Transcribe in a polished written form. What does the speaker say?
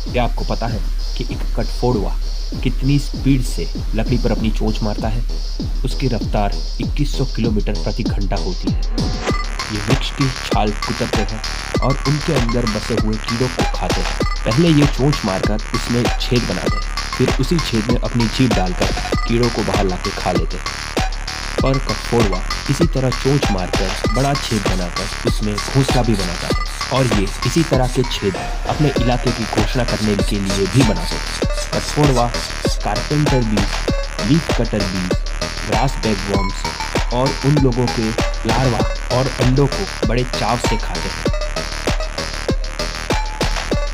क्या आपको पता है कि एक कठफोड़वा कितनी स्पीड से लकड़ी पर अपनी चोंच मारता है? उसकी रफ्तार 2100 किलोमीटर प्रति घंटा होती है। ये वृक्ष की छाल कुतरते हैं और उनके अंदर बसे हुए कीड़ों को खाते हैं। पहले ये चोंच मारकर उसमें छेद बनाते हैं, फिर उसी छेद में अपनी जीभ डालकर कीड़ों को बाहर लाके खा लेते हैं। पर कठफोड़वा इसी तरह चोंच मारकर बड़ा छेद बनाकर उसमें घोंसला भी बनाता है और ये इसी तरह के छेद अपने इलाके की घोषणा करने के लिए भी बनाते हैं। कठफोड़वा कारपेंटर बीज, लीफ कटर बीज, ग्रास बैगवॉर्म्स और उन लोगों के लार्वा और अंडों को बड़े चाव से खाते हैं।